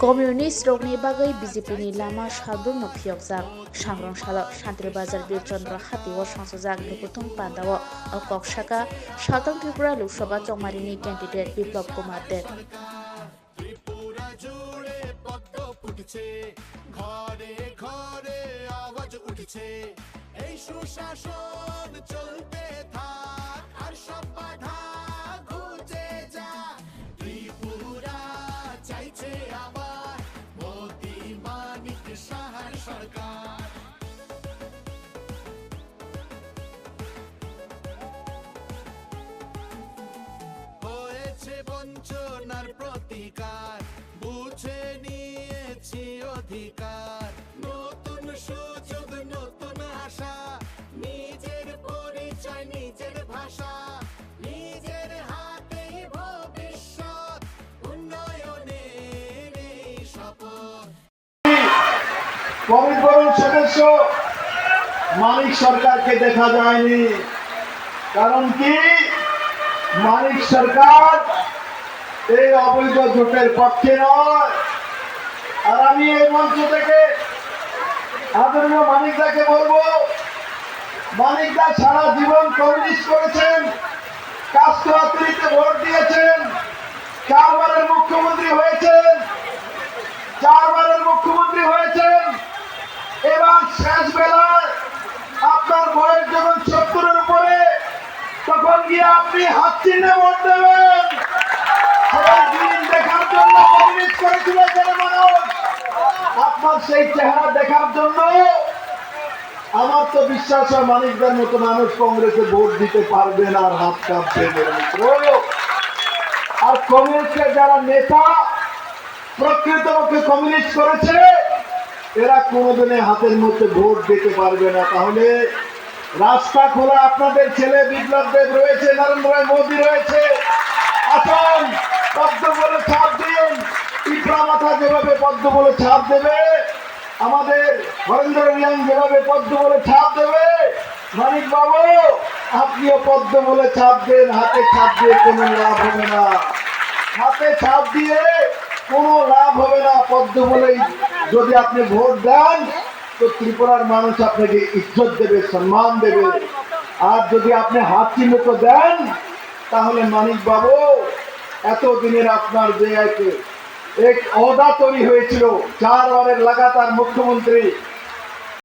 Communist रगनि बागै बीजेपीनि लामा साब्रुनो फियकजाक सांग्रां साल शान्ति बाजार बीरचन्द्र हातिव संसजाक दुकुथुं पान्दाव कक्साका साउथार्न त्रिपुरा लोकसभा चौमारिनि कैंडिडेट बिप्लब कुमार देव ঘরে ঘরে আওয়াজ উঠছে এই সুশাসন চলতে থাক আর সব বাধা ঘুচে যা ত্রিপুরা চাইছে আবার মোদি মানিক সাহার সরকার হয়েছে বঞ্চনার প্রতিকার বুঝে নিয়েছি অধিকার নতুন সুযোগ নতুন আশা নিজের পরিচয় নিজের ভাষা নিজের হাতেই ভবিষ্যৎ উন্নয়নের এই শপথ। কমিশন সদস্য মানিক সরকারকে দেখা যায়নি, কারণ কি মানিক সরকার এই অবৈধ জোটের পক্ষে নয়। আর আমি এই মঞ্চ থেকে আদরণীয় মানিকদাকে বলবো, মানিকদা সারা জীবন কমিউনিস্ট করেছেন, কাস্ট্রাত্রিতে ভোট দিয়েছেন, 4 বারের মুখ্যমন্ত্রী হয়েছেন, এবার শেষ বেলায় আপনার বয়স যখন 70-এর উপরে, তখন গিয়ে আপনি হাত চিহ্নে ভোট দেবেন। দেখার জন্য কমিউনিস্ট করেছিল মানুষ, আপনার সেই চেহারা দেখার জন্য আমার তো বিশ্বাস হয় মানিকদের মতো মানুষ কংগ্রেসে ভোট দিতে পারবে না, আর হাত কাঁপবে। আর কমিউনিস্টের যারা নেতা প্রকৃতপক্ষে কমিউনিস্ট করেছে, এরা কোনোদিনে হাতের মধ্যে ভোট দিতে পারবে না। তাহলে রাস্তা খোলা, আপনাদের ছেলে বিপ্লব দেব রয়েছে, নরেন্দ্র মোদী রয়েছে, আসুন পদ্ম বলে ছাপ দিন। ইফরা মাথা যেভাবে পদ্ম বলে ছাপ দেবে, আমাদের হরেন্দ্র রিয়াং যেভাবে পদ্ম বলে ছাপ দেবে, মানিক বাবু আপনিও পদ্ম বলে ছাপ দেন। হাতে ছাপ দিয়ে কোনো লাভ হবে না, হাতে ছাপ দিয়ে কোনো লাভ হবে না। পদ্ম বলেই যদি আপনি ভোট দেন, তো ত্রিপুরার মানুষ আপনাকে ইজ্জত দেবে, সম্মান দেবে। আর যদি আপনি হাত চিহ্নিত দেন, তাহলে মানিক বাবু এতদিনের আপনার যে এক ওদা তৈরি হয়েছিল, 4 বারের লাগাতার মুখ্যমন্ত্রী,